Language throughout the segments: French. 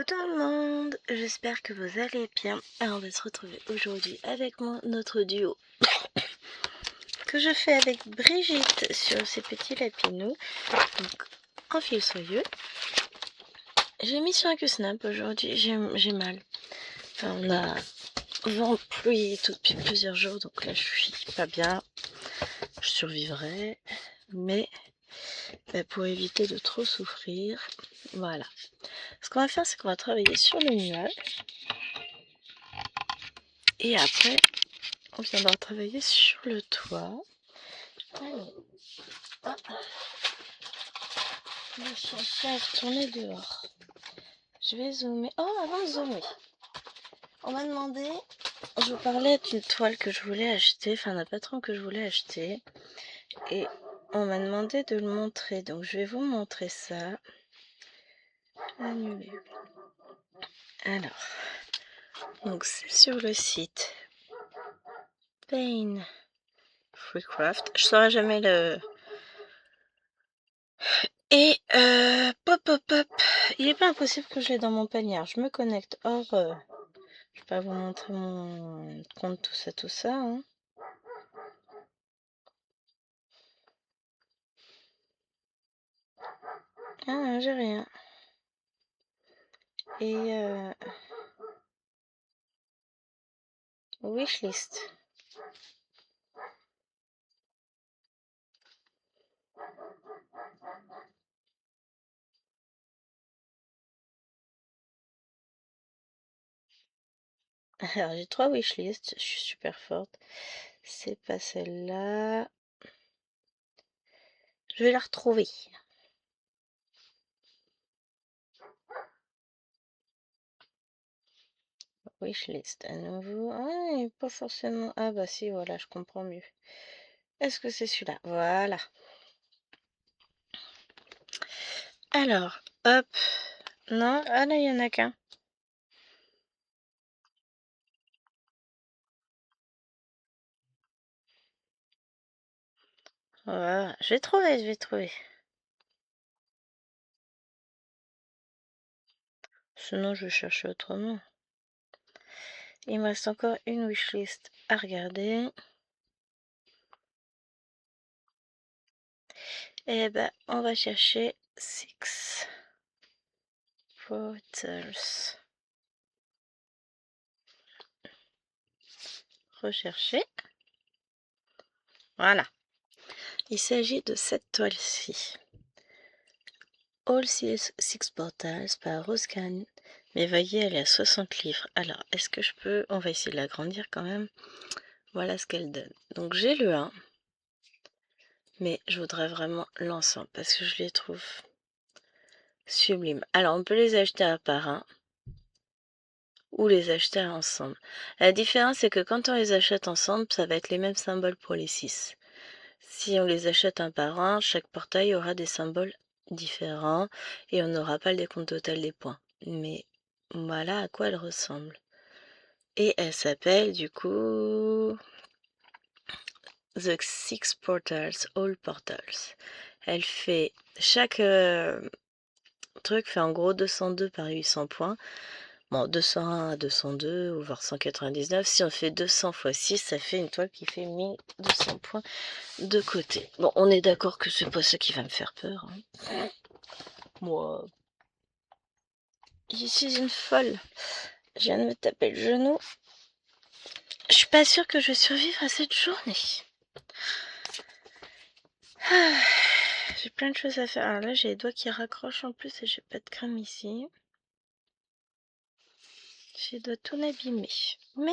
tout le monde, j'espère que vous allez bien. Alors on va se retrouver aujourd'hui avec notre duo que je fais avec Brigitte sur ces petits lapinous, donc en fil soyeux. J'ai mis sur un Q-snap aujourd'hui, j'ai mal. Enfin, on a vent, pluie et tout depuis plusieurs jours, donc là je suis pas bien. Je survivrai, mais pour éviter de trop souffrir, voilà. Ce qu'on va faire, c'est qu'on va travailler sur le nuage. Et après, on viendra travailler sur le toit. Allez. Ah. Le chien est retourné dehors. Je vais zoomer. Oh, avant de zoomer, on m'a demandé, je vous parlais d'une toile que je voulais acheter, enfin d'un patron que je voulais acheter. Et on m'a demandé de le montrer. Donc je vais vous montrer ça. Annuler. Alors, donc c'est sur le site Pain Freecraft. Je saurai jamais le... Et pop pop pop, il est pas impossible que je l'ai dans mon panier. Je me connecte. Or, je vais pas vous montrer mon compte, tout ça. Hein. Ah non, j'ai rien. Et wishlist. Alors j'ai 3 wishlists, je suis super forte. C'est pas celle-là. Je vais la retrouver. Wishlist à nouveau. Ah, pas forcément. Ah bah si, voilà, je comprends mieux. Est-ce que c'est celui-là? Voilà. Alors, hop. Non, ah là, il y en a qu'un. Voilà, je vais trouver. Sinon, je vais chercher autrement. Il me reste encore une wishlist à regarder. Et ben, on va chercher Six Portals. Rechercher. Voilà. Il s'agit de cette toile-ci. All Six Portals par Rose Can. Mais voyez, elle est à 60 livres. Alors, est-ce que je peux... On va essayer de l'agrandir quand même. Voilà ce qu'elle donne. Donc, j'ai le 1. Mais je voudrais vraiment l'ensemble parce que je les trouve sublimes. Alors, on peut les acheter un par un ou les acheter ensemble. La différence, c'est que quand on les achète ensemble, ça va être les mêmes symboles pour les 6. Si on les achète un par un, chaque portail aura des symboles différents et on n'aura pas le décompte total des points. Mais voilà à quoi elle ressemble. Et elle s'appelle du coup The Six Portals, All Portals. Elle fait chaque truc fait en gros 202 par 800 points. Bon, 201 à 202 ou voire 199. Si on fait 200 x 6, ça fait une toile qui fait 1200 points de côté. Bon, on est d'accord que c'est pas ça qui va me faire peur. Hein. Moi, je suis une folle. Je viens de me taper le genou. Je suis pas sûre que je vais survivre à cette journée. Ah, j'ai plein de choses à faire. Alors là, j'ai les doigts qui raccrochent en plus et j'ai pas de crème ici. J'ai les doigts tout abîmés. Mais,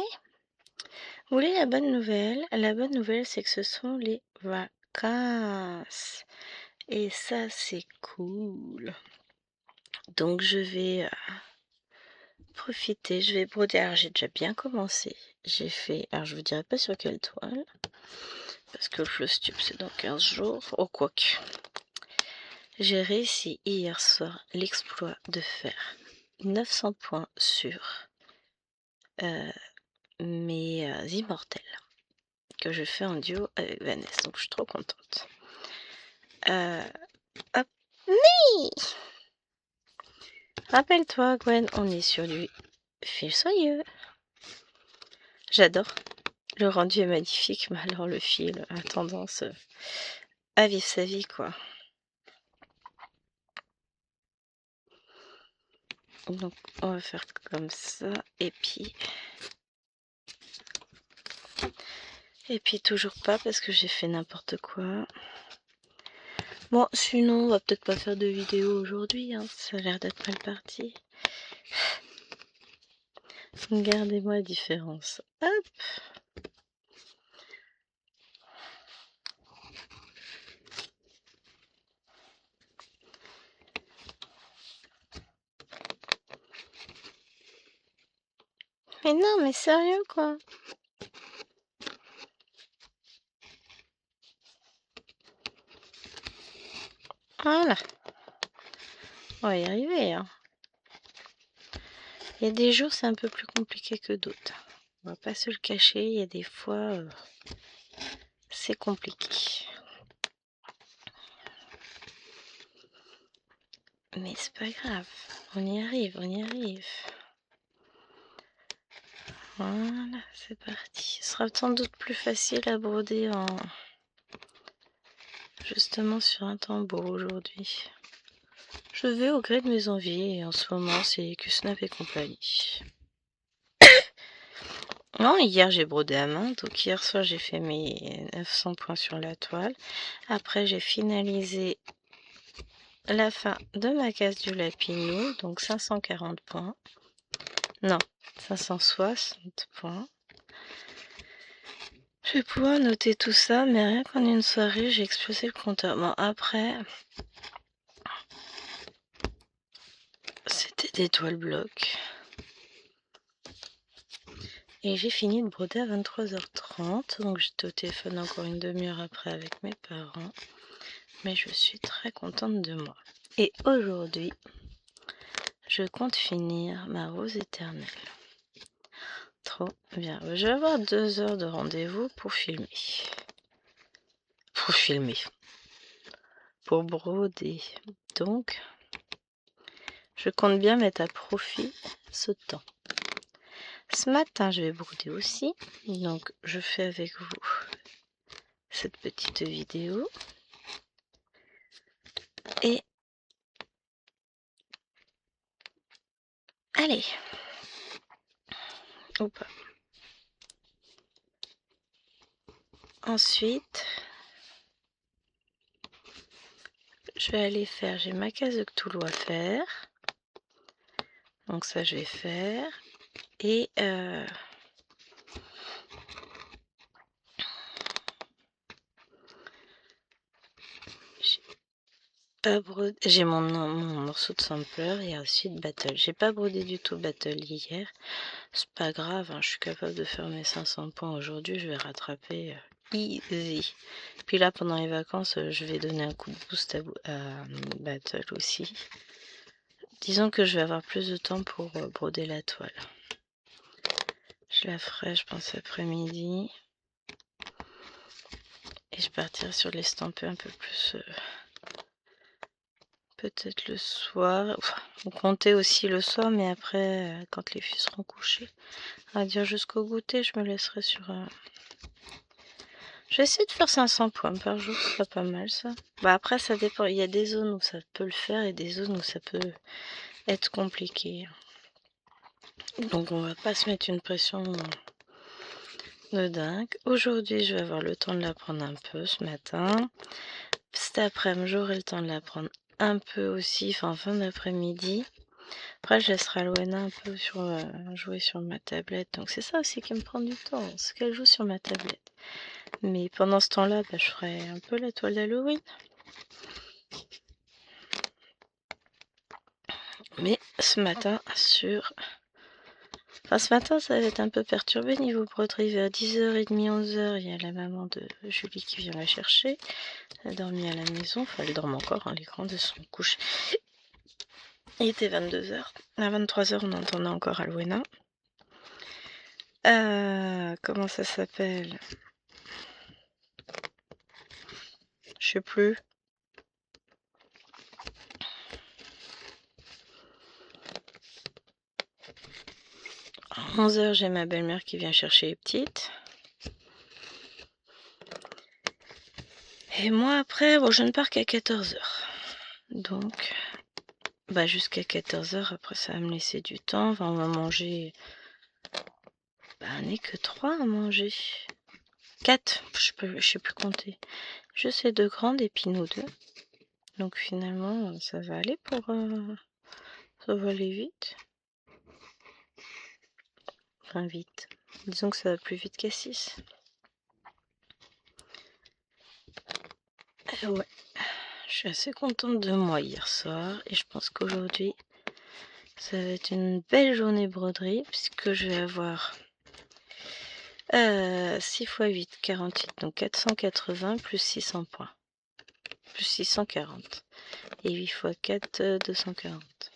vous voulez la bonne nouvelle? La bonne nouvelle, c'est que ce sont les vacances. Et ça, c'est cool. Donc, je vais profiter. Je vais broder. Alors, j'ai déjà bien commencé. J'ai fait... Alors, je vous dirai pas sur quelle toile. Parce que le floss tube, c'est dans 15 jours. Oh, quoique. J'ai réussi hier soir l'exploit de faire 900 points sur mes immortels. Que je fais en duo avec Vanessa. Donc, je suis trop contente. Hop. Oui! Rappelle-toi, Gwen, on est sur du fil soyeux. J'adore. Le rendu est magnifique, mais alors le fil a tendance à vivre sa vie, quoi. Donc, on va faire comme ça, et puis toujours pas, parce que j'ai fait n'importe quoi. Bon, sinon, on va peut-être pas faire de vidéo aujourd'hui, hein. Ça a l'air d'être mal parti. Regardez-moi la différence. Hop! Mais non, mais sérieux, quoi. Voilà. On va y arriver, hein. Il y a des jours, c'est un peu plus compliqué que d'autres. On va pas se le cacher, il y a des fois, c'est compliqué. Mais c'est pas grave, on y arrive, on y arrive. Voilà, c'est parti. Ce sera sans doute plus facile à broder justement sur un tambour aujourd'hui. Je vais au gré de mes envies et en ce moment c'est Q-Snap et compagnie. Non, hier j'ai brodé à main, donc hier soir j'ai fait mes 900 points sur la toile. Après j'ai finalisé la fin de ma case du lapinou, donc 540 points. Non, 560 points. Je vais pouvoir noter tout ça, mais rien qu'en une soirée, j'ai explosé le compteur. Bon, après, c'était des toiles blocs. Et j'ai fini de broder à 23h30, donc j'étais au téléphone encore une demi-heure après avec mes parents. Mais je suis très contente de moi. Et aujourd'hui, je compte finir ma rose éternelle. Trop bien. Je vais avoir 2 heures de rendez-vous pour filmer. Pour broder. Donc, je compte bien mettre à profit ce temps. Ce matin, je vais broder aussi. Donc, je fais avec vous cette petite vidéo. Et allez. Ou pas. Ensuite, je vais aller faire, j'ai ma case de Cthulhu à faire. Donc ça, je vais faire. Et j'ai mon morceau de sampler et ensuite battle. J'ai pas brodé du tout battle hier. C'est pas grave, hein, je suis capable de faire mes 500 points aujourd'hui. Je vais rattraper easy. Puis là, pendant les vacances, je vais donner un coup de boost à battle aussi. Disons que je vais avoir plus de temps pour broder la toile. Je la ferai, je pense, après-midi. Et je partirai sur l'estamper un peu plus... peut-être le soir. Enfin, on comptait aussi le soir, mais après, quand les filles seront couchées. À dire jusqu'au goûter, je me laisserai sur... Je vais essayer de faire 500 points par jour, ce serait pas mal ça. Bah après, ça dépend. Il y a des zones où ça peut le faire et des zones où ça peut être compliqué. Donc on va pas se mettre une pression de dingue. Aujourd'hui, je vais avoir le temps de l'apprendre un peu ce matin. Cet après-midi, j'aurai le temps de l'apprendre un peu aussi, enfin fin d'après-midi. Après, je laisserai Alwena un peu jouer sur ma tablette. Donc c'est ça aussi qui me prend du temps, c'est qu'elle joue sur ma tablette. Mais pendant ce temps-là, bah, je ferai un peu la toile d'Halloween. Mais ce matin, Enfin, ce matin, ça va être un peu perturbé niveau broderie. Vers 10h30, 11h, il y a la maman de Julie qui vient la chercher. Elle a dormi à la maison. Enfin, elle dorme encore, hein, les grandes sont couchées. Il était 22h. À 23h, on entendait encore Alwena. Comment ça s'appelle? Je sais plus. 11h, j'ai ma belle-mère qui vient chercher les petites. Et moi, après, bon, je ne pars qu'à 14h. Donc, bah, jusqu'à 14h, après, ça va me laisser du temps. Enfin, on va manger... Bah, on n'est que 3 à manger. 4, je sais plus compter. Je sais 2 grandes et puis nous 2. Donc, finalement, ça va aller pour... ça va aller vite. Enfin, vite. Disons que ça va plus vite qu'à 6. Ouais. Je suis assez contente de moi hier soir et je pense qu'aujourd'hui ça va être une belle journée broderie puisque je vais avoir 6 x 8, 48, donc 480 plus 600 points, plus 640 et 8 x 4, 240.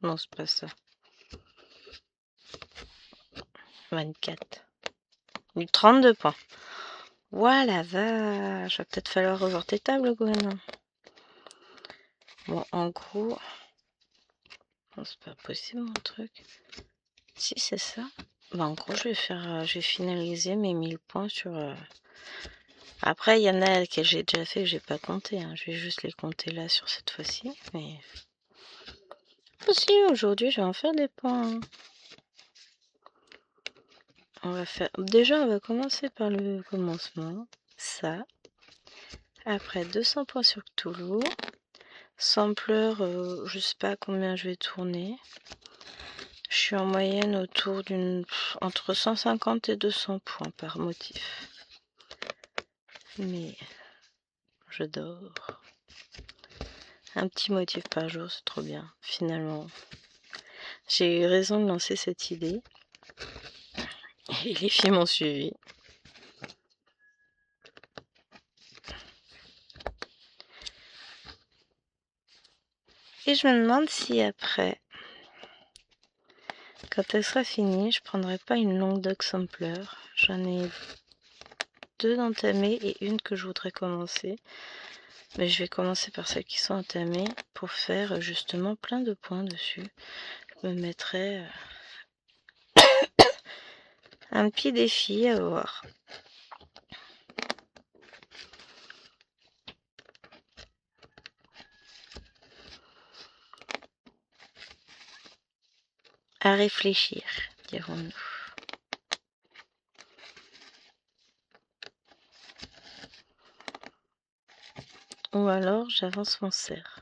Non, c'est pas ça. 24. 32 points. Voilà, vache. Va peut-être falloir revoir tes tables, Gwen. Bon, en gros... Non, c'est pas possible, mon truc. Si, c'est ça. Bah, en gros, je vais finaliser mes 1000 points sur... Après, il y en a que j'ai déjà fait que j'ai pas compté. Hein. Je vais juste les compter là sur cette fois-ci. Mais... Aussi, aujourd'hui, je vais en faire des points. Hein. On va faire... Déjà, on va commencer par le commencement. Ça. Après, 200 points sur Cthulhu. Sampler, je sais pas combien je vais tourner. Je suis en moyenne autour d'une... entre 150 et 200 points par motif. Mais... je dors. Un petit motif par jour, c'est trop bien. Finalement, j'ai eu raison de lancer cette idée. Et les filles m'ont suivi. Et je me demande si après, quand elle sera finie, je prendrai pas une longue dog sampler. J'en ai 2 d'entamées et une que je voudrais commencer. Mais je vais commencer par celles qui sont entamées pour faire justement plein de points dessus. Je me mettrai un petit défi à voir. À réfléchir, dirons-nous. Ou alors j'avance mon cerf.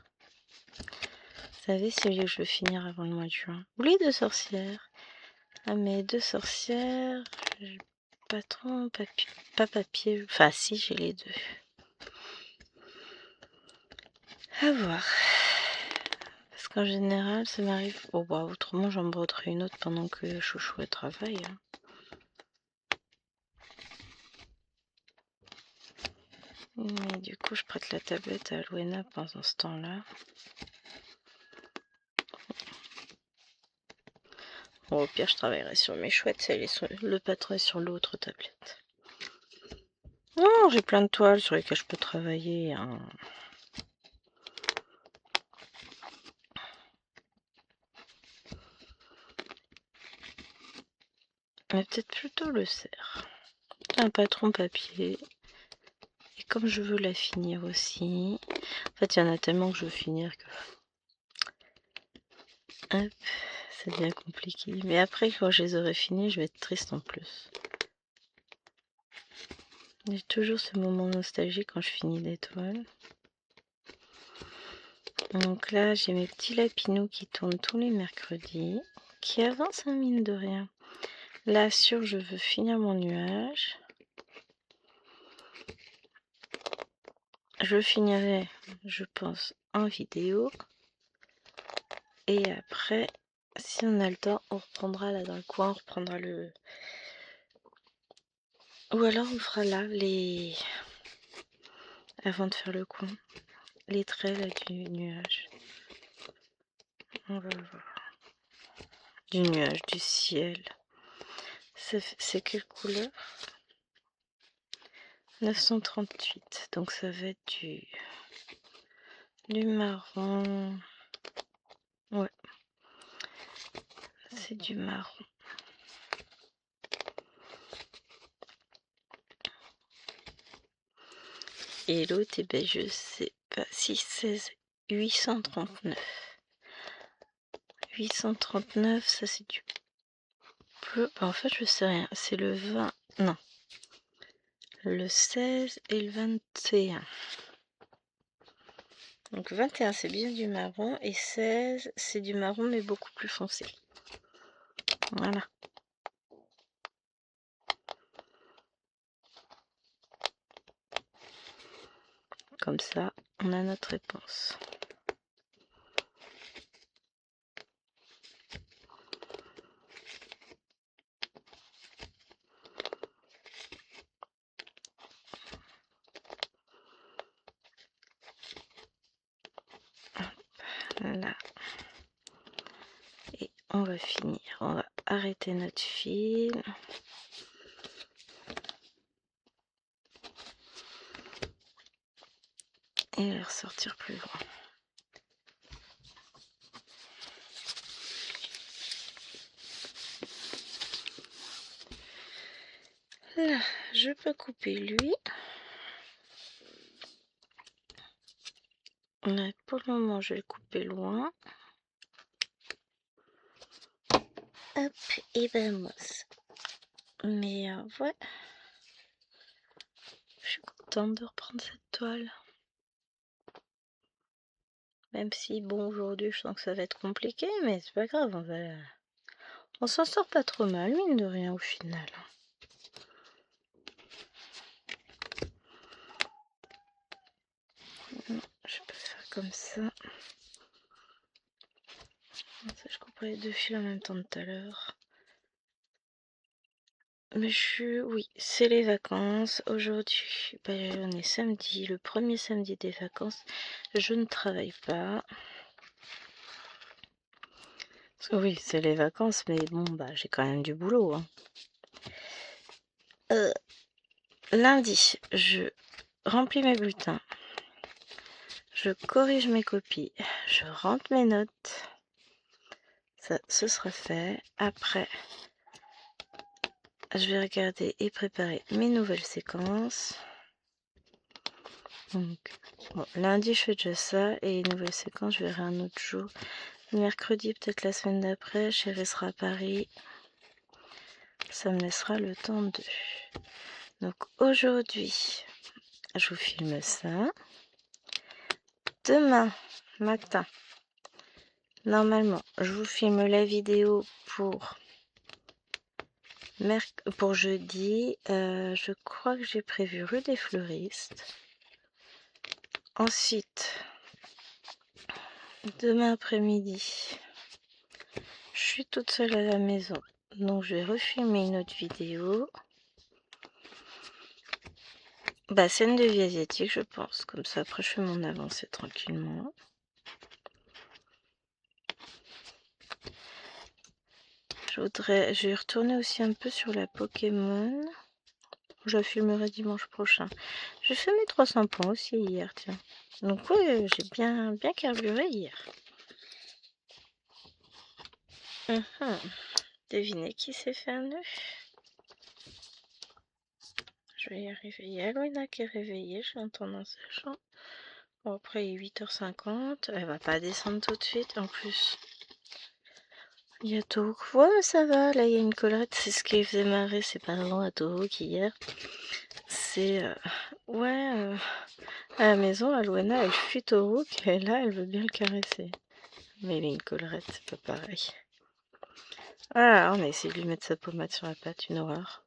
Vous savez, celui que je veux finir avant le mois de juin. Ou les 2 sorcières. Ah, mais 2 sorcières, j'ai pas trop papier. Pas papier. Enfin, si, j'ai les 2. À voir. Parce qu'en général, ça m'arrive. Oh, bah, autrement, j'en broderai une autre pendant que Chouchou est travail. Hein. Mais du coup, je prête la tablette à Louena pendant ce temps-là. Bon, au pire, je travaillerai sur mes chouettes. Le patron est sur l'autre tablette. Non, j'ai plein de toiles sur lesquelles je peux travailler. Hein. Mais peut-être plutôt le cerf. Un patron papier. Et comme je veux la finir aussi... En fait, il y en a tellement que je veux finir que... Hop, ça devient compliqué. Mais après, quand je les aurai finis, je vais être triste en plus. J'ai toujours ce moment nostalgique quand je finis des toiles. Donc là, j'ai mes petits lapinous qui tournent tous les mercredis, qui avancent un mine de rien. Là, sur, je veux finir mon nuage. Je finirai, je pense, en vidéo. Et après, si on a le temps, on reprendra là dans le coin, on reprendra le... Ou alors on fera là, les... Avant de faire le coin, les traits là du nuage. On va voir. Du nuage, du ciel. C'est quelle couleur? 938, donc ça va être du marron. Ouais, c'est du marron. Et l'autre, eh ben, je sais pas. 6, 16, 839. 839, ça c'est du bleu. Bah, en fait, je sais rien. C'est le 20. Non. Le 16 et le 21. Donc 21, c'est bien du marron. Et 16, c'est du marron, mais beaucoup plus foncé. Voilà. Comme ça, on a notre réponse. Là. Et on va finir. On va arrêter notre fil. Et le ressortir plus loin. Là, je peux couper lui. Là, pour le moment, je vais le couper loin. Hop, et vamos. Mais ouais, je suis contente de reprendre cette toile. Même si, bon, aujourd'hui, je sens que ça va être compliqué, mais c'est pas grave, on s'en sort pas trop mal, mine de rien, au final. Non, je peux faire comme ça. Ça, je couperai les deux fils en même temps tout à l'heure. Mais oui, c'est les vacances. Aujourd'hui, on est samedi, le premier samedi des vacances. Je ne travaille pas. Parce que oui, c'est les vacances, mais bon, j'ai quand même du boulot. Hein. Lundi, je remplis mes bulletins. Je corrige mes copies. Je rentre mes notes. Ça, ce sera fait. Après, je vais regarder et préparer mes nouvelles séquences. Donc, bon, lundi, je fais déjà ça. Et les nouvelles séquences, je verrai un autre jour. Mercredi, peut-être la semaine d'après, Chérie sera à Paris. Ça me laissera le temps de... Donc, aujourd'hui, je vous filme ça. Demain matin, normalement, je vous filme la vidéo pour jeudi. Je crois que j'ai prévu rue des Fleuristes. Ensuite, demain après-midi, je suis toute seule à la maison. Donc, je vais refilmer une autre vidéo. Scène de vie asiatique, je pense. Comme ça, après, je fais mon avancée tranquillement. Je vais retourner aussi un peu sur la Pokémon. Je la filmerai dimanche prochain. J'ai fait mes 300 points aussi hier, tiens. Donc ouais, j'ai bien carburé hier. Devinez qui s'est fait un œuf? Je vais y arriver. Il y a Alwina qui est réveillée, je l'entends dans sa chambre. Bon, après, il est 8h50. Elle va pas descendre tout de suite, en plus. Il y a Tohoku. Ouais, ça va. Là, il y a une collerette. C'est ce qui faisait marrer ses parents à Tohoku hier. C'est... ouais... à la maison, Alwena, elle fuit Tohoku et là, elle veut bien le caresser. Mais il a une collerette, c'est pas pareil. Voilà, on a essayé de lui mettre sa pommade sur la patte, une horreur.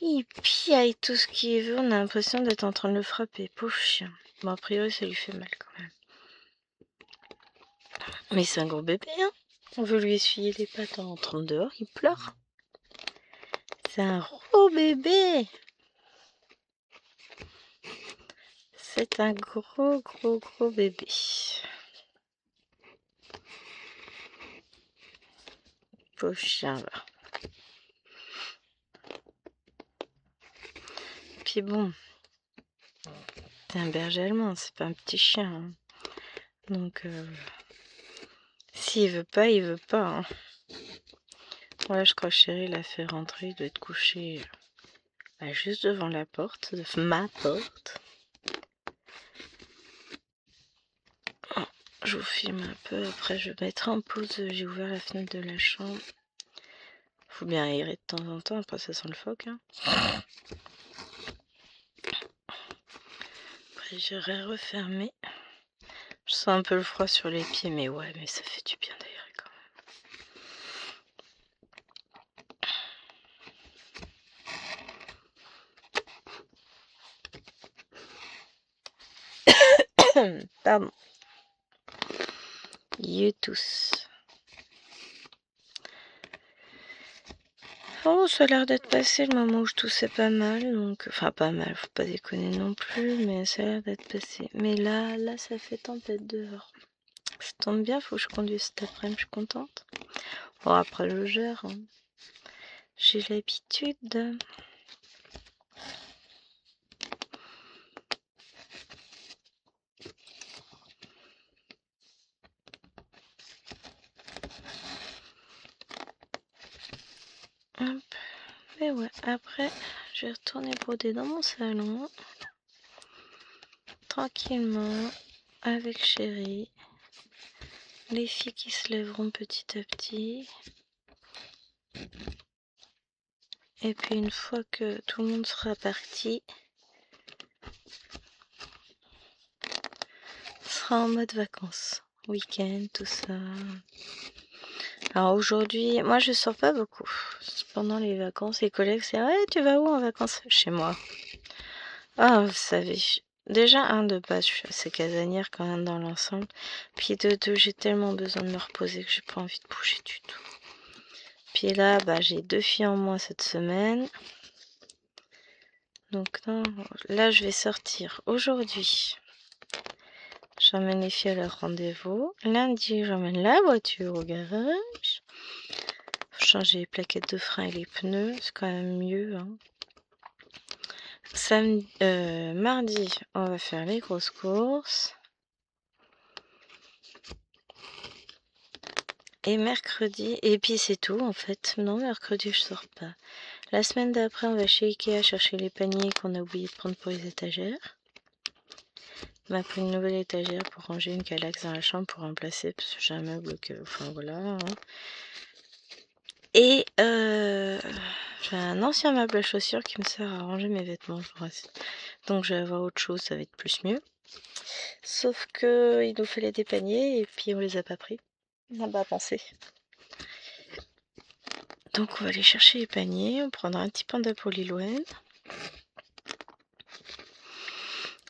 Il piaille tout ce qu'il veut, on a l'impression d'être en train de le frapper, pauvre chien. Bon, a priori, ça lui fait mal quand même. Mais c'est un gros bébé, hein. On veut lui essuyer les pattes en rentrant dehors, il pleure. C'est un gros bébé. C'est un gros bébé. Pauvre chien, là. Puis bon, c'est un berger allemand, c'est pas un petit chien. Hein. Donc, s'il veut pas, il veut pas. Hein. Ouais, je crois que Chérie l'a fait rentrer, il doit être couché juste devant la porte, ma porte. Je vous filme un peu, après je vais mettre en pause, j'ai ouvert la fenêtre de la chambre. Faut bien aérer de temps en temps, après ça sent le phoque. Hein. Après j'irai refermer. Je sens un peu le froid sur les pieds, mais ouais, mais ça fait du bien d'aérer quand même. Pardon. You tous. Oh, ça a l'air d'être passé le moment où je toussais pas mal, donc... Enfin, pas mal, faut pas déconner non plus, mais ça a l'air d'être passé. Mais là, ça fait tempête dehors. Ça tombe bien, faut que je conduise cet après-midi, je suis contente. Bon, après, je gère. Hein. J'ai l'habitude. Hop. Mais ouais, après, je vais retourner broder dans mon salon. Tranquillement, avec chérie. Les filles qui se lèveront petit à petit. Et puis une fois que tout le monde sera parti, on sera en mode vacances. Week-end, tout ça. Alors aujourd'hui, moi je sors pas beaucoup. Pendant les vacances, les collègues c'est ouais, tu vas où en vacances? Chez moi. Ah, vous savez, déjà de base, je suis assez casanière quand même dans l'ensemble. Puis de deux, j'ai tellement besoin de me reposer que j'ai pas envie de bouger du tout. Puis là, j'ai 2 filles en moins cette semaine. Donc non, là je vais sortir aujourd'hui. J'emmène les filles à leur rendez-vous. Lundi, j'emmène la voiture au garage. Faut changer les plaquettes de frein et les pneus, c'est quand même mieux. Hein. Mardi, on va faire les grosses courses. Et mercredi, et puis c'est tout en fait. Non, mercredi je sors pas. La semaine d'après, on va chez Ikea chercher les paniers qu'on a oublié de prendre pour les étagères. On a pris une nouvelle étagère pour ranger une calax dans la chambre pour remplacer parce que j'ai un meuble que... Enfin voilà. Hein. Et j'ai un ancien meuble à chaussures qui me sert à ranger mes vêtements. Donc je vais avoir autre chose, ça va être plus mieux. Sauf que il nous fallait des paniers et puis on les a pas pris. On n'a pas pensé. Donc on va aller chercher les paniers, on prendra un petit panda pour Lilouane.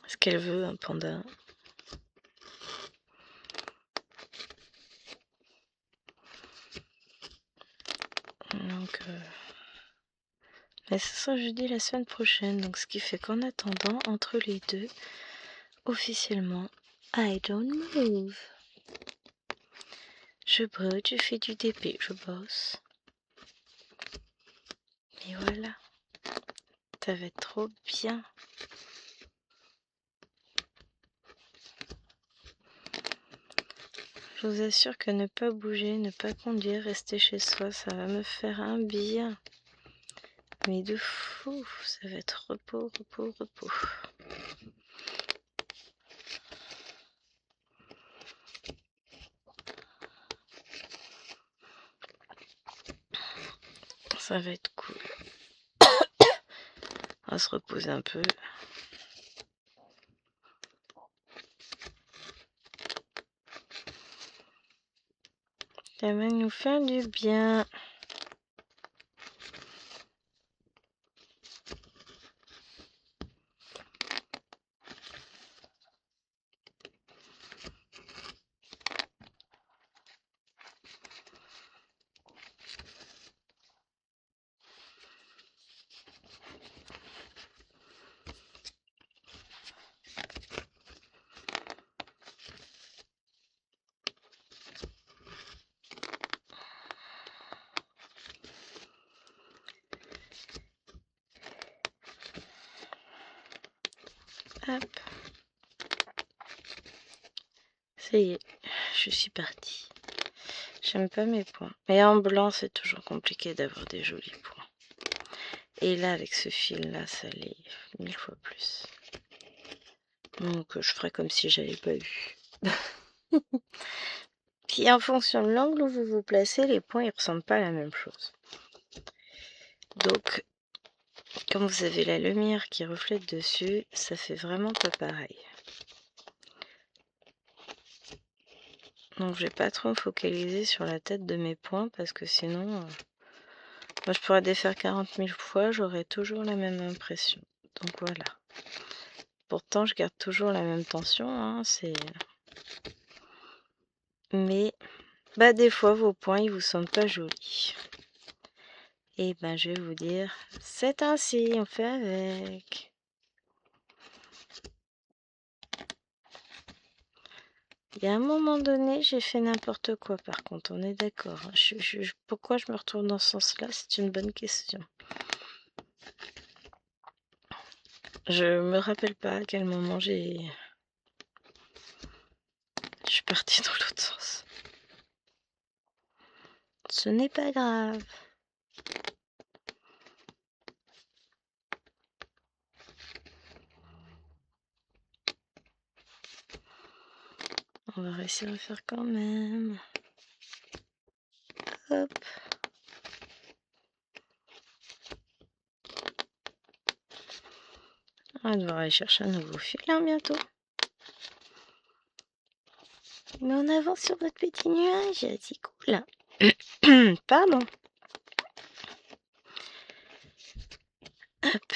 Ce qu'elle veut, un panda. Donc mais ce sera jeudi la semaine prochaine, donc ce qui fait qu'en attendant, entre les deux, officiellement, I don't move. Je brode, je fais du DP, je bosse. Et voilà. Ça va être trop bien. Je vous assure que ne pas bouger, ne pas conduire, rester chez soi, ça va me faire un bien. Mais de fou, ça va être repos, repos, repos. Ça va être cool. On va se reposer un peu. Ça va nous faire du bien. Hop. Ça y est, je suis partie. J'aime pas mes points. Mais en blanc, c'est toujours compliqué d'avoir des jolis points. Et là, avec ce fil-là, ça l'est 1000 fois plus. Donc, je ferai comme si j'avais pas eu. puis en fonction de l'angle où vous vous placez, les points ils ressemblent pas à la même chose. Donc, comme vous avez la lumière qui reflète dessus, ça fait vraiment pas pareil. Donc je vais pas trop me focaliser sur la tête de mes points parce que sinon, moi je pourrais défaire 40 000 fois, j'aurais toujours la même impression. Donc voilà. Pourtant je garde toujours la même tension, hein, mais bah des fois vos points ils vous semblent pas jolis. Et ben je vais vous dire, c'est ainsi, on fait avec. Il y a un moment donné, j'ai fait n'importe quoi par contre, on est d'accord. Pourquoi je me retourne dans ce sens-là, c'est une bonne question. Je me rappelle pas à quel moment je suis partie dans l'autre sens. Ce n'est pas grave. On va réussir à faire quand même. Hop. On va devoir aller chercher un nouveau fil hein, bientôt. Mais on avance sur notre petit nuage, c'est cool. Pardon. Hop.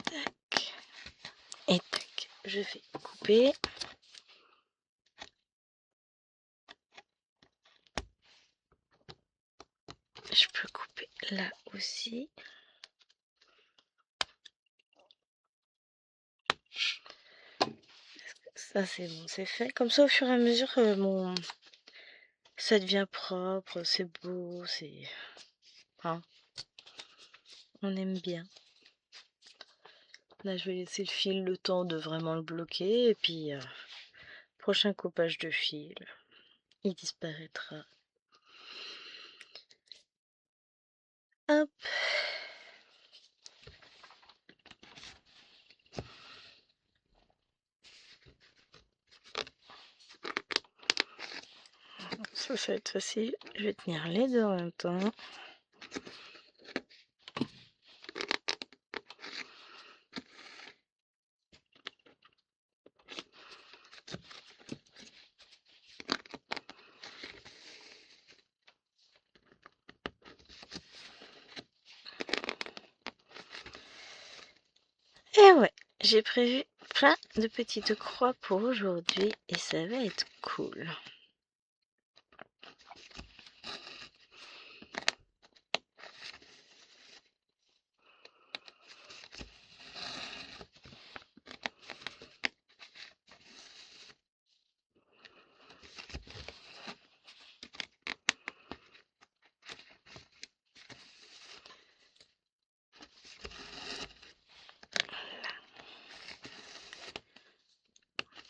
Tac. Et tac. Je vais couper. Je peux couper là aussi. Ça c'est bon, c'est fait. Comme ça au fur et à mesure, ça devient propre, c'est beau, c'est... Hein, on aime bien. Là je vais laisser le fil le temps de vraiment le bloquer et puis prochain coupage de fil, il disparaîtra. Hop. Ça va être facile. Je vais tenir les deux en même temps. Et ouais, j'ai prévu plein de petites croix pour aujourd'hui et ça va être cool.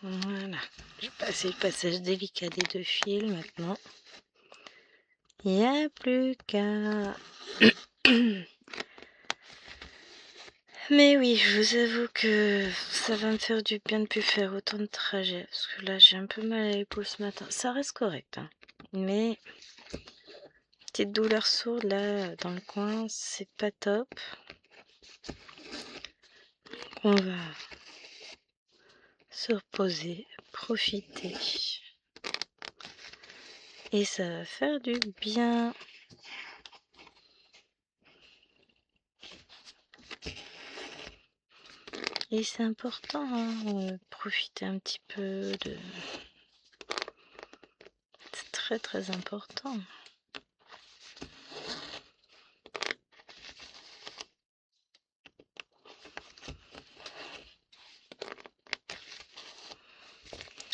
Voilà, j'ai passé le passage délicat des deux fils maintenant. Il n'y a plus qu'à... Mais oui, je vous avoue que ça va me faire du bien de plus faire autant de trajets. Parce que là, j'ai un peu mal à l'épaule ce matin. Ça reste correct, hein. Mais... petite douleur sourde là, dans le coin, c'est pas top. On va se reposer, profiter. Et ça va faire du bien. Et c'est important, hein, profiter un petit peu de... C'est très très important.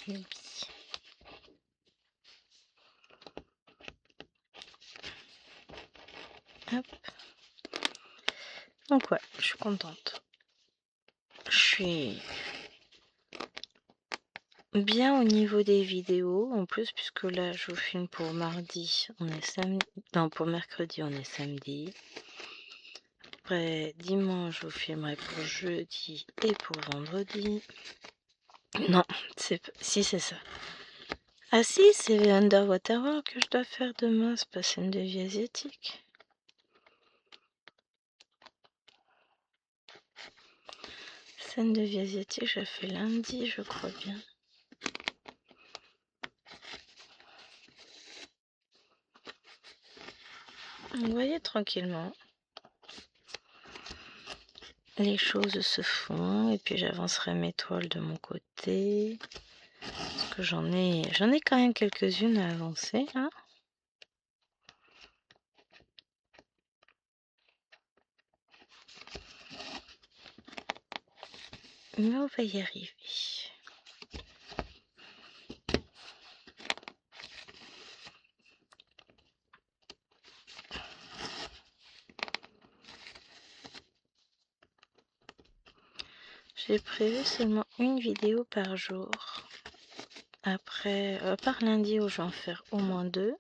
Et oui. Hop. Donc ouais, je suis contente. Je suis bien au niveau des vidéos en plus puisque là je vous filme pour mardi, on est samedi, non pour mercredi on est samedi. Après dimanche je vous filmerai pour jeudi et pour vendredi. Non, si c'est ça. Ah si, c'est Underwater World que je dois faire demain, c'est pas scène de vie asiatique. Scène de vie asiatique, je la fais lundi, je crois bien. Vous voyez, tranquillement, les choses se font, et puis j'avancerai mes toiles de mon côté. Parce que j'en ai quand même quelques-unes à avancer, hein. Mais on va y arriver. J'ai prévu seulement une vidéo par jour. Après, par lundi où je vais en faire au moins 2.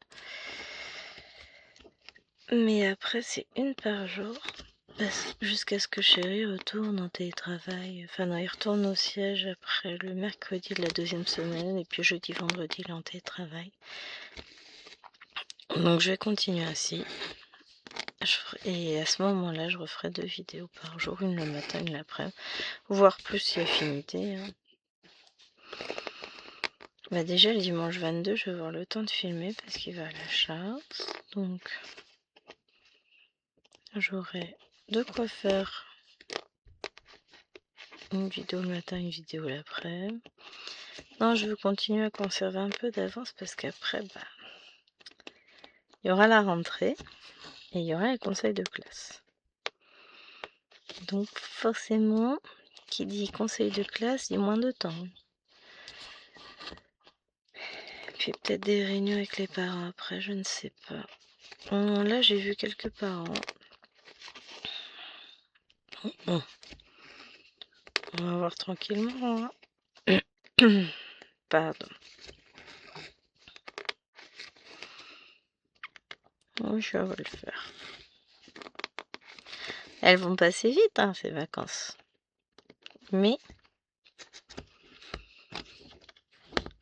Mais après, c'est une par jour. Jusqu'à ce que Chéri retourne en télétravail. Enfin non, il retourne au siège après le mercredi de la 2e semaine. Et puis jeudi, vendredi, il est en télétravail. Donc je vais continuer ainsi. Et à ce moment-là, je referai 2 vidéos par jour. Une le matin, une l'après-midi. Voire plus si affinité, hein. Bah déjà le dimanche 22, je vais avoir le temps de filmer parce qu'il va à la chasse. Donc j'aurai de quoi faire une vidéo le matin, une vidéo l'après-midi. Non, je veux continuer à conserver un peu d'avance parce qu'après, il y aura la rentrée et il y aura les conseils de classe. Donc forcément, qui dit conseil de classe, dit moins de temps. Puis peut-être des réunions avec les parents après, je ne sais pas. Là, j'ai vu quelques parents. On va voir tranquillement, hein. Pardon. Oui, je vais le faire. Elles vont passer vite, hein, ces vacances. Mais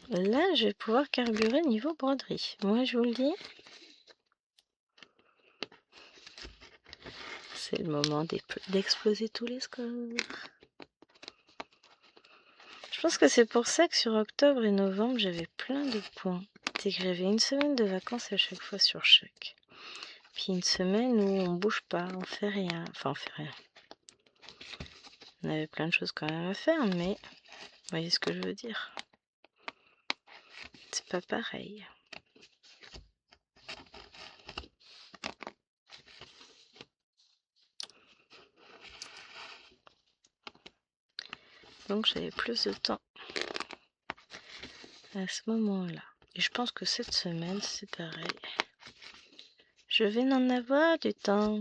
là, je vais pouvoir carburer niveau broderie. Moi, je vous le dis. C'est le moment d'exploser tous les scores. Je pense que c'est pour ça que sur octobre et novembre, j'avais plein de points. C'est que j'avais une semaine de vacances à chaque fois sur chaque. Puis une semaine où on bouge pas, on fait rien. Enfin, on fait rien. On avait plein de choses quand même à faire, mais vous voyez ce que je veux dire. C'est pas pareil. Donc j'avais plus de temps à ce moment-là. Et je pense que cette semaine, c'est pareil. Je vais en avoir du temps.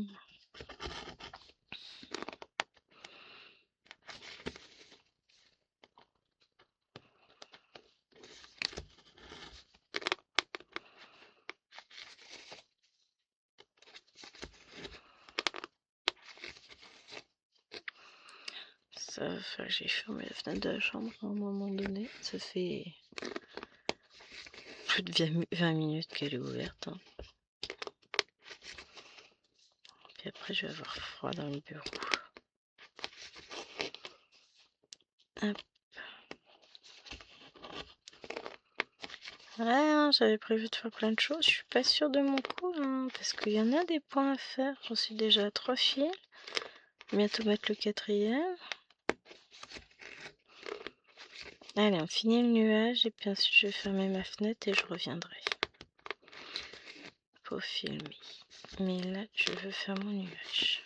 Ça va faire que j'ai fermé la fenêtre de la chambre à un moment donné. Ça fait plus de 20 minutes qu'elle est ouverte, hein. Puis après, je vais avoir froid dans le bureau. Hop. Ouais, hein, j'avais prévu de faire plein de choses. Je suis pas sûre de mon coup, hein, parce qu'il y en a des points à faire. J'en suis déjà à 3 fils. Bientôt mettre le 4e. Allez, on finit le nuage et puis ensuite je vais fermer ma fenêtre et je reviendrai pour filmer. Mais là, je veux faire mon nuage.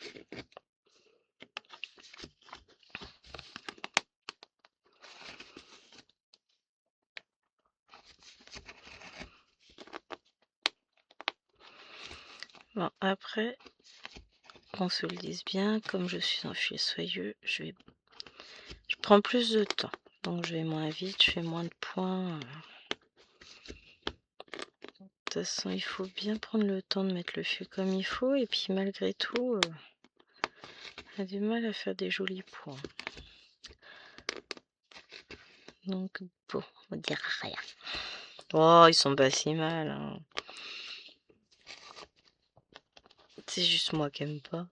Bon, après, qu'on se le dise bien, comme je suis un fil soyeux, je prends plus de temps. Donc je vais moins vite, je fais moins de points. De toute façon, il faut bien prendre le temps de mettre le fil comme il faut. Et puis malgré tout, on a du mal à faire des jolis points. Donc bon, on dira rien. Oh, ils sont pas si mal, hein. C'est juste moi qui aime pas.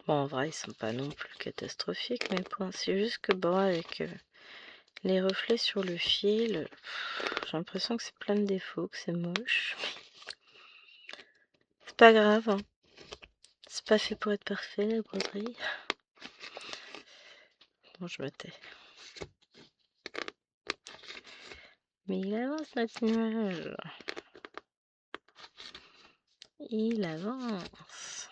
Bon, en vrai, ils sont pas non plus catastrophiques, mes points. C'est juste que bon, avec les reflets sur le fil, j'ai l'impression que c'est plein de défauts, que c'est moche. C'est pas grave, hein. C'est pas fait pour être parfait, la broderie. Bon, je me tais. Mais il avance, notre nuage. Il avance.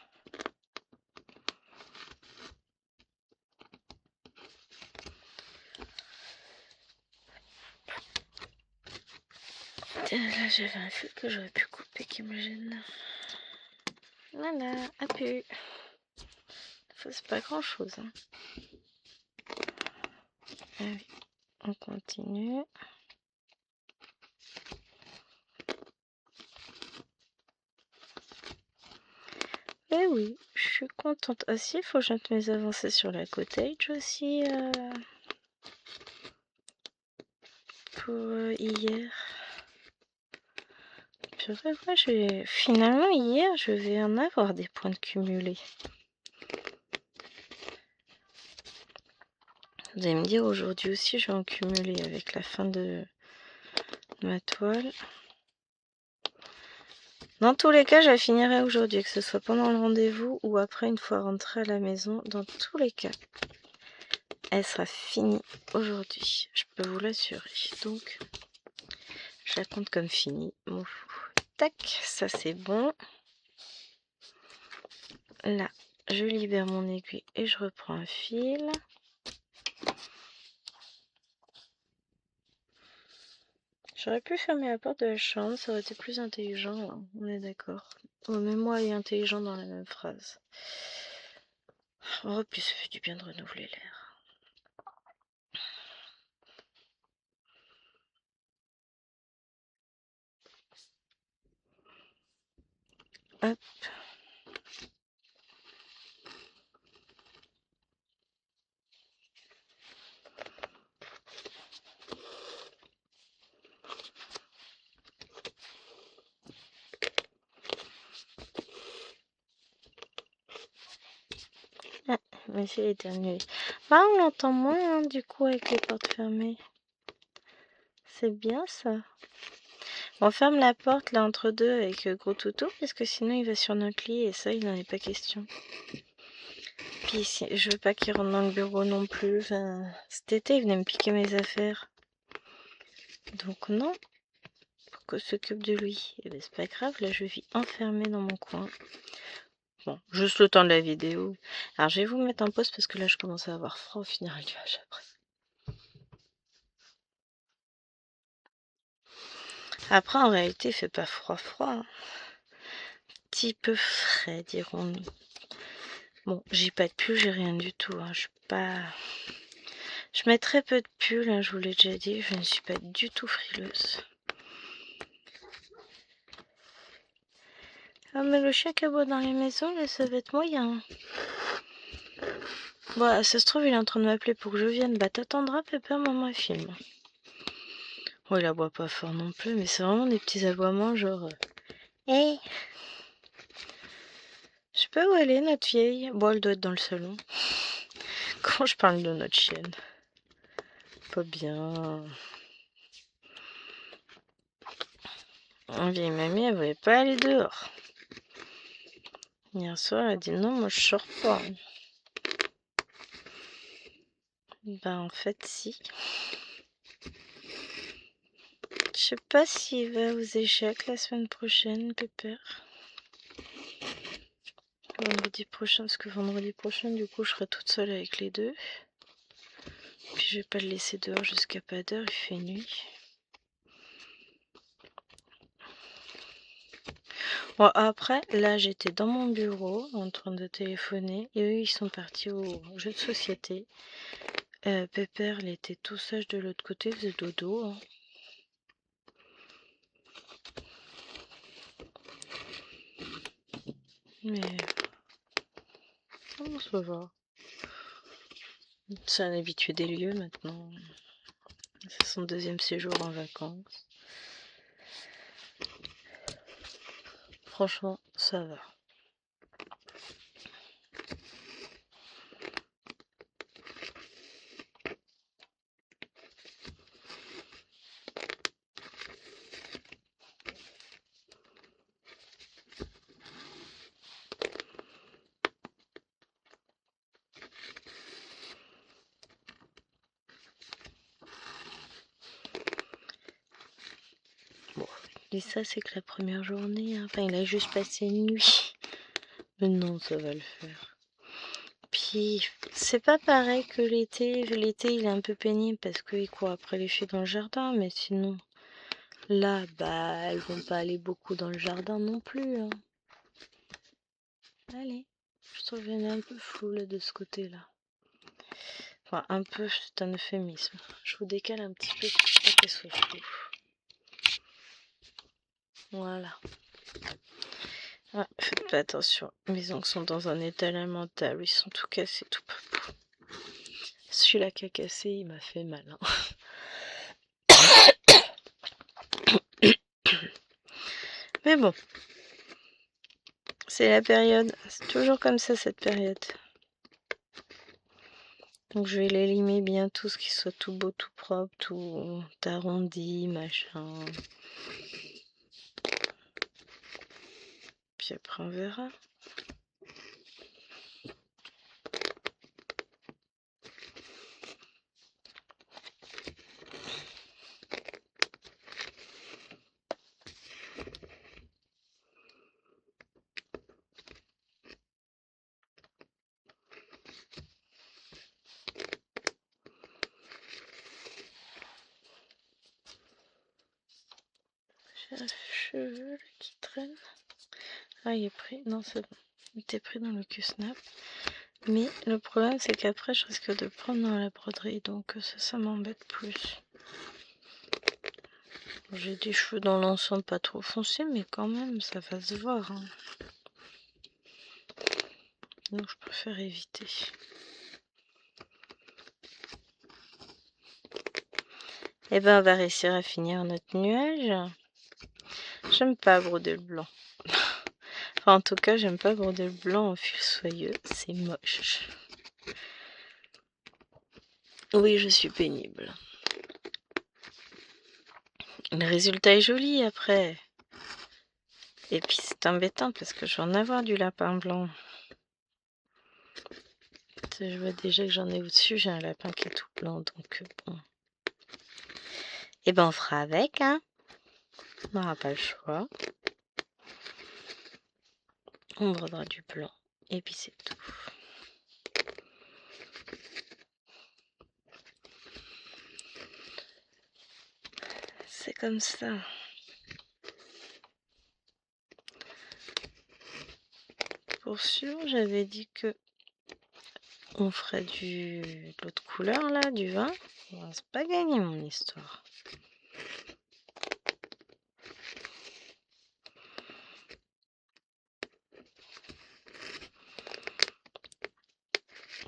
Là, j'avais un fil que j'aurais pu couper qui me gêne. Voilà, appuie. C'est pas grand chose. Hein. Ah oui, on continue. Eh oui, je suis contente. Ah si, il faut que je note mes avancées sur la cottage aussi pour hier. Purée, ouais, finalement hier, je vais en avoir des points de cumulés. Vous allez me dire aujourd'hui aussi, je vais en cumuler avec la fin de ma toile. Dans tous les cas, je la finirai aujourd'hui, que ce soit pendant le rendez-vous ou après une fois rentrée à la maison. Dans tous les cas, elle sera finie aujourd'hui, je peux vous l'assurer. Donc, je la compte comme finie. Bon. Tac, ça c'est bon. Là, je libère mon aiguille et je reprends un fil. J'aurais pu fermer la porte de la chambre, ça aurait été plus intelligent, hein, on est d'accord. Oh, mais moi et intelligent dans la même phrase. Oh, puis ça fait du bien de renouveler l'air. Hop. Ah, mais c'est éternué. Bah, on l'entend moins, hein, du coup, avec les portes fermées. C'est bien, ça. On ferme la porte, là, entre deux, avec Gros Toutou, parce que sinon, il va sur notre lit, et ça, il n'en est pas question. Puis, je veux pas qu'il rentre dans le bureau non plus. Enfin, cet été, il venait me piquer mes affaires. Donc, non. Pour qu'on s'occupe de lui. Et ben, c'est pas grave, là, je vis enfermée dans mon coin. Bon, juste le temps de la vidéo. Alors, je vais vous mettre en pause parce que là, je commence à avoir froid. On finira le nuage après. Après, en réalité, il fait pas froid. Hein. Petit peu frais, dirons-nous. Bon, j'ai pas de pull, j'ai rien du tout. Hein. Je suis pas... Je mets très peu de pull, hein, je vous l'ai déjà dit. Je ne suis pas du tout frileuse. Ah, mais le chien qui aboie dans les maisons, là, ça va être moyen. Bon, ça se trouve, il est en train de m'appeler pour que je vienne. Bah, t'attendras, Pépère, maman, film. Oh, il aboie pas fort non plus, mais c'est vraiment des petits aboiements, genre... Hey! Je sais pas où elle est, notre vieille. Bon, elle doit être dans le salon. Quand je parle de notre chienne. Pas bien. La vieille mamie, elle voulait pas aller dehors. Hier soir, elle a dit non, moi je sors pas. Bah, en fait, si. Je sais pas s'il va aux échecs la semaine prochaine, Pépère. Vendredi prochain, parce que vendredi prochain, du coup, je serai toute seule avec les deux. Puis je vais pas le laisser dehors jusqu'à pas d'heure, il fait nuit. Bon, après, là, j'étais dans mon bureau en train de téléphoner et eux, ils sont partis au jeu de société. Pépère, il était tout sage de l'autre côté, il faisait dodo. Hein. Mais... comment ça va? C'est un habitué des lieux maintenant. C'est son deuxième séjour en vacances. Franchement, ça va. Bon, je dis ça, c'est que la première journée, hein. Enfin, il a juste passé une nuit. Mais non, ça va le faire. Puis, c'est pas pareil que l'été. L'été, il est un peu pénible parce qu'il court après les filles dans le jardin. Mais sinon, là, bah, elles vont pas aller beaucoup dans le jardin non plus, hein. Allez, je trouve qu'il y en a un peu flou là de ce côté-là. Enfin, un peu, c'est un euphémisme. Je vous décale un petit peu pour pas qu'elle soit floue. Voilà. Ah, faites pas attention. Mes ongles sont dans un état lamentable. Ils sont tout cassés, tout papou. Celui-là qui a cassé, il m'a fait mal, hein. Mais bon, c'est la période. C'est toujours comme ça, cette période. Donc je vais les limer bien tous, qu'ils soient tout beau, tout propre, tout arrondi, machin. Puis après on verra. J'ai un cheveu là, qui traîne. Ah, il est pris. Non, c'est bon. Il était pris dans le Q-snap. Mais le problème, c'est qu'après, je risque de prendre dans la broderie. Donc ça m'embête plus. J'ai des cheveux dans l'ensemble pas trop foncés, mais quand même, ça va se voir, hein. Donc je préfère éviter. Et ben, on va réussir à finir notre nuage. J'aime pas broder le blanc. Enfin, en tout cas, j'aime pas broder le blanc en fil soyeux. C'est moche. Oui, je suis pénible. Le résultat est joli après. Et puis c'est embêtant parce que je vais en avoir du lapin blanc. Je vois déjà que j'en ai au-dessus. J'ai un lapin qui est tout blanc. Donc bon. Et ben, on fera avec, hein. On n'aura pas le choix. On brodera du blanc. Et puis c'est tout. C'est comme ça. Pour sûr, j'avais dit que on ferait de l'autre couleur là, du vin. Bon, c'est pas gagné mon histoire.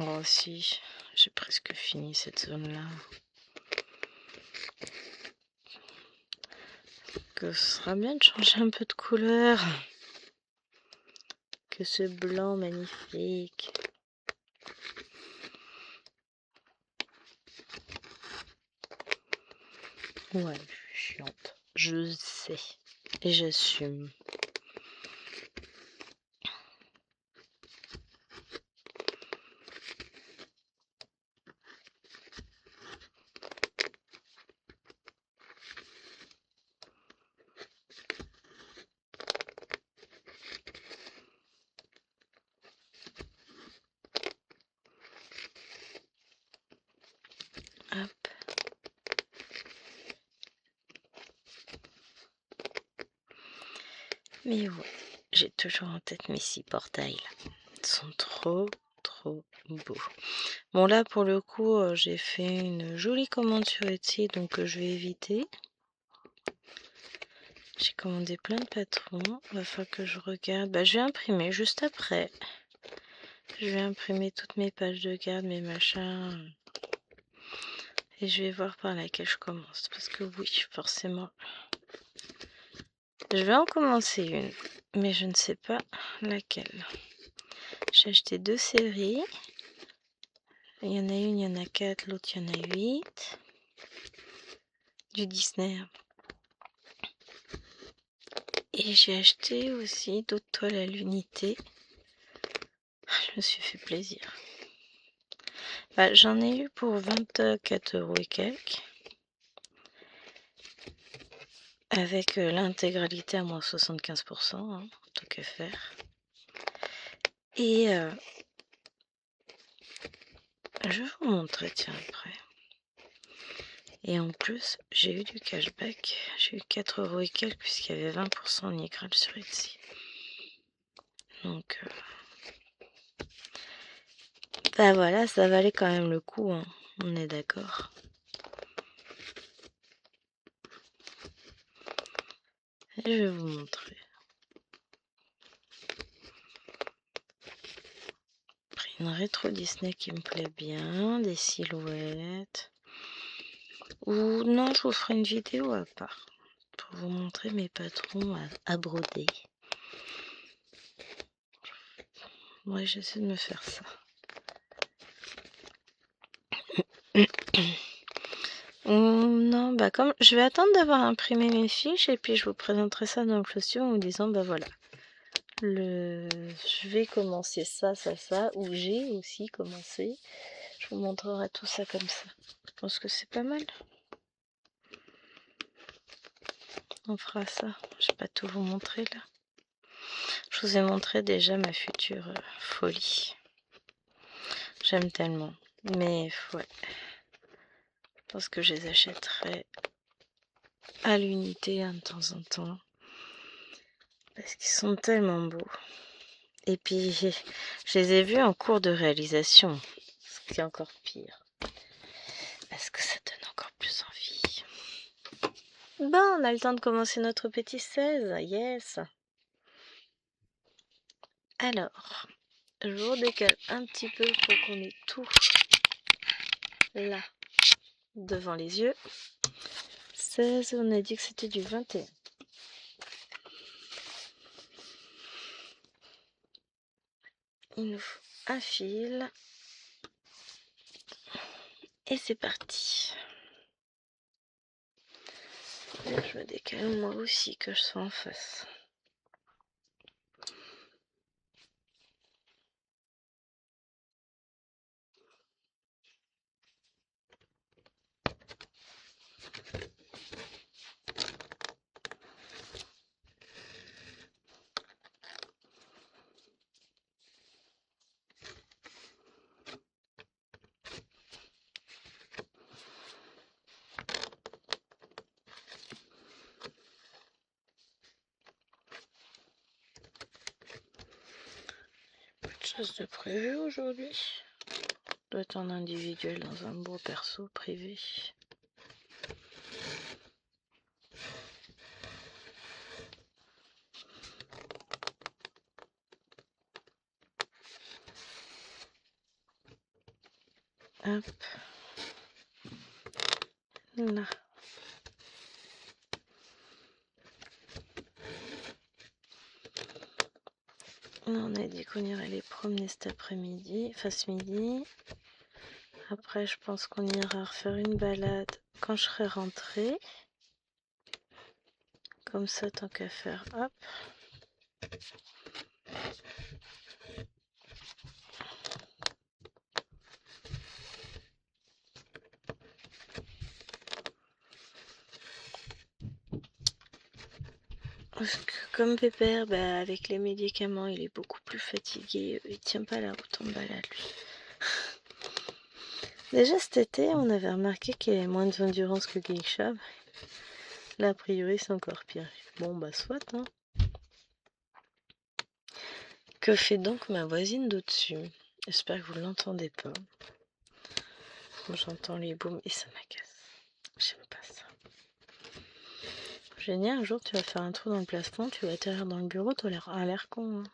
Oh si, j'ai presque fini cette zone là. Que ce sera bien de changer un peu de couleur. Que ce blanc magnifique. Ouais, je suis chiante. Je sais. Et j'assume. Hop. Mais ouais, j'ai toujours en tête mes 6 portails là. Ils sont trop beaux. Bon là pour le coup j'ai fait une jolie commande sur Etsy donc je vais éviter. J'ai commandé plein de patrons. Va falloir que je regarde. Bah je vais imprimer juste après. Je vais imprimer toutes mes pages de garde, mes machins. Et je vais voir par laquelle je commence. Parce que oui, forcément. Je vais en commencer une. Mais je ne sais pas laquelle. J'ai acheté 2 séries. Il y en a une, il y en a 4. L'autre, il y en a 8. Du Disney. Et j'ai acheté aussi d'autres toiles à l'unité. Je me suis fait plaisir. Bah, j'en ai eu pour 24 € et quelques. Avec l'intégralité à moins 75%, hein, tant qu'à faire. Et je vais vous montrer, tiens, après. Et en plus, j'ai eu du cashback. J'ai eu 4 € et quelques, puisqu'il y avait 20% en Igral sur Etsy. Donc, bah voilà, ça valait quand même le coup, hein. On est d'accord. Et je vais vous montrer. Pris une rétro Disney qui me plaît bien, des silhouettes. Ou non, je vous ferai une vidéo à part pour vous montrer mes patrons à broder. Ouais, j'essaie de me faire ça. Non, bah comme je vais attendre d'avoir imprimé mes fiches et puis je vous présenterai ça dans le flowstream en vous disant bah voilà. Je vais commencer ça, ou j'ai aussi commencé. Je vous montrerai tout ça comme ça. Je pense que c'est pas mal. On fera ça. Je vais pas tout vous montrer là. Je vous ai montré déjà ma future folie. J'aime tellement. Mais ouais. Je pense que je les achèterai à l'unité de temps en temps. Parce qu'ils sont tellement beaux. Et puis, je les ai vus en cours de réalisation. Ce qui est encore pire. Parce que ça donne encore plus envie. Bon, on a le temps de commencer notre petit 16. Yes. Alors, je vous décale un petit peu pour qu'on ait tout là, devant les yeux. 16, on a dit que c'était du 21. Il nous faut un fil. Et c'est parti. Je me décale moi aussi, que je sois en face. Pas de chose de prévu aujourd'hui. Doit être en individuel dans un beau perso privé. Hop. Là. On a dit qu'on irait les promener cet après-midi, enfin ce midi. Après, je pense qu'on ira refaire une balade quand je serai rentrée. Comme ça, tant qu'à faire, hop. Parce que comme Pépère, bah, avec les médicaments, il est beaucoup plus fatigué. Il tient pas la route en balade, lui. Déjà cet été, on avait remarqué qu'il avait moins d'endurance que Geisha. Là, a priori, c'est encore pire. Bon, bah, soit, hein. Que fait donc ma voisine d'au-dessus? J'espère que vous ne l'entendez pas. Moi, j'entends les booms et ça m'agace. J'aime pas ça. Génial, un jour, tu vas faire un trou dans le plafond, tu vas atterrir dans le bureau, tu as l'air con. Hein.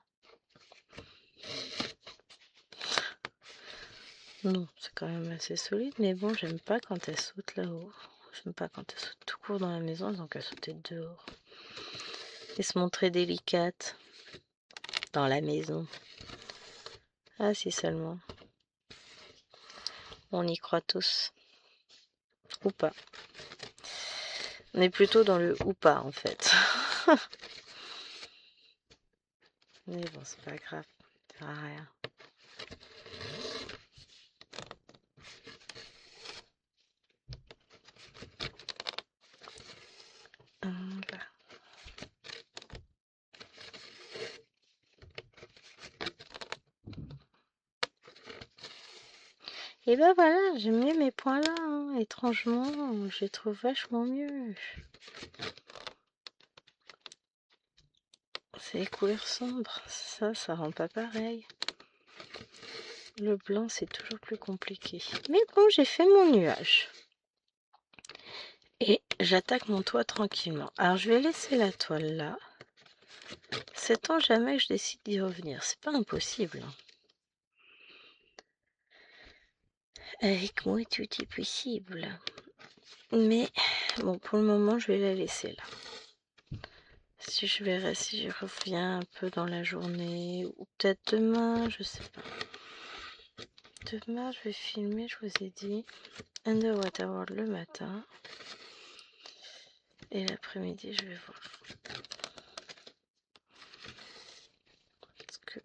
Non, c'est quand même assez solide, mais bon, j'aime pas quand elle saute là-haut. J'aime pas quand elle saute tout court dans la maison, donc elle sautait dehors. Et se montrer délicate dans la maison. Ah, si seulement. On y croit tous. Ou pas. On est plutôt dans le ou pas, en fait. Mais bon, c'est pas grave. Ça sert à rien. Voilà. Et ben voilà, j'aime mieux mes points là, hein. Étrangement, je les trouve vachement mieux. C'est les couleurs sombres, ça rend pas pareil. Le blanc, c'est toujours plus compliqué. Mais bon, j'ai fait mon nuage. Et j'attaque mon toit tranquillement. Alors, je vais laisser la toile là. Sait-on jamais que je décide d'y revenir? C'est pas impossible. Avec moi, tout est possible. Mais bon, pour le moment, je vais la laisser là. Si je verrai si je reviens un peu dans la journée, ou peut-être demain, je sais pas. Demain, je vais filmer, je vous ai dit, Underwater World le matin. Et l'après-midi, je vais voir. Parce que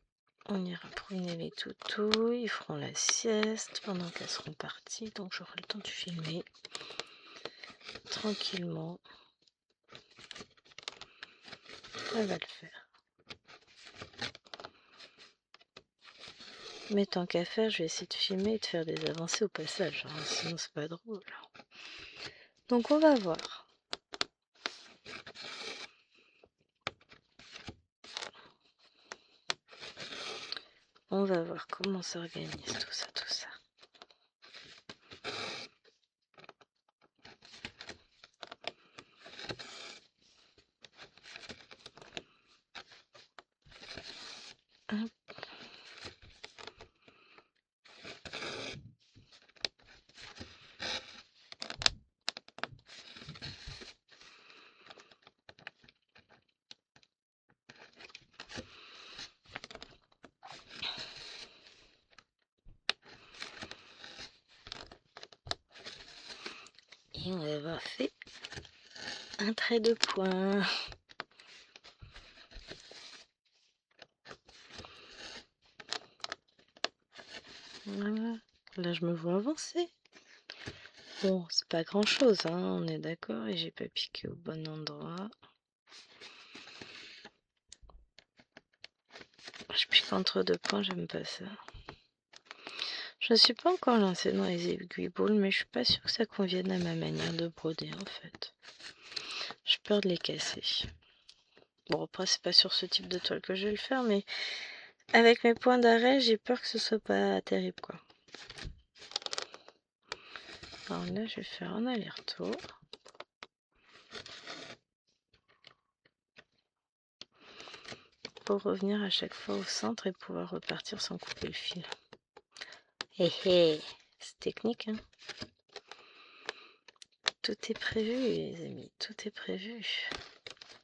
on ira promener les toutous, ils feront la sieste pendant qu'elles seront parties, donc j'aurai le temps de filmer tranquillement. Ça va le faire. Mais tant qu'à faire, je vais essayer de filmer et de faire des avancées au passage, hein, sinon c'est pas drôle. Donc on va voir. On va voir comment s'organise tout ça, tout ça. Hop. Et on va avoir fait un trait de poing. Voilà. Là, je me vois avancer. Bon, c'est pas grand chose, hein, on est d'accord, et j'ai pas piqué au bon endroit. Je pique entre deux points, j'aime pas ça. Je ne suis pas encore lancée dans les aiguilles boules, mais je suis pas sûre que ça convienne à ma manière de broder en fait. J'ai peur de les casser. Bon, après, c'est pas sur ce type de toile que je vais le faire, mais avec mes points d'arrêt, j'ai peur que ce soit pas terrible quoi. Alors là, je vais faire un aller-retour. Pour revenir à chaque fois au centre et pouvoir repartir sans couper le fil. Hé hé, c'est technique, hein. Tout est prévu, les amis, tout est prévu.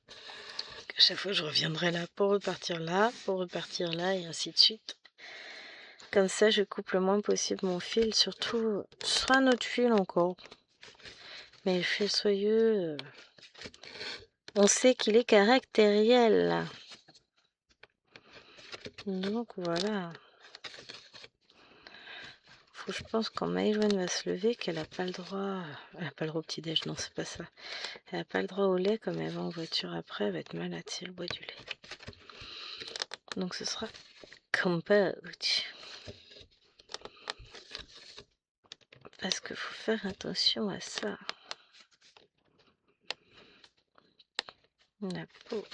À chaque fois, je reviendrai là pour repartir là, et ainsi de suite. Comme ça, je coupe le moins possible mon fil, surtout, ce sera un autre fil encore. Mais le fil soyeux, on sait qu'il est caractériel. Donc voilà. Faut, je pense, quand Maïjoine va se lever, qu'elle n'a pas le droit. Elle n'a pas le droit au petit-déj, non, c'est pas ça. Elle n'a pas le droit au lait, comme elle va en voiture après, elle va être malade si elle boit du lait. Donc ce sera compote. Parce qu'il faut faire attention à ça. La pauvre.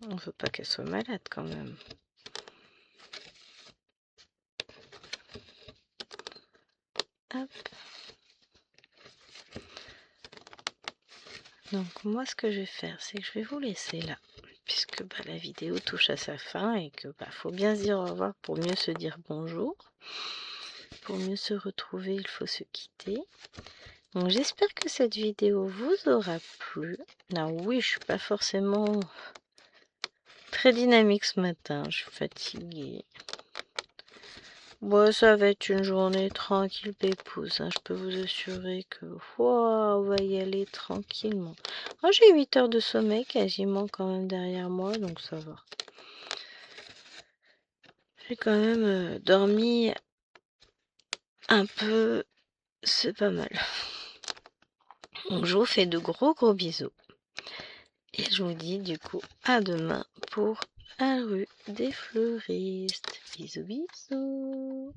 On veut pas qu'elle soit malade quand même. Hop. Donc moi ce que je vais faire, c'est que je vais vous laisser là. Puisque bah, la vidéo touche à sa fin et que bah, faut bien se dire au revoir pour mieux se dire bonjour. Pour mieux se retrouver, il faut se quitter. Donc j'espère que cette vidéo vous aura plu. Alors oui, je suis pas forcément très dynamique ce matin, je suis fatiguée. Bon, ça va être une journée tranquille, pépouze, hein. Je peux vous assurer que on va y aller tranquillement. Moi, j'ai 8 heures de sommeil quasiment quand même derrière moi, donc ça va. J'ai quand même dormi un peu, c'est pas mal. Donc je vous fais de gros bisous. Et je vous dis du coup à demain pour la rue des fleuristes. Bisous bisous.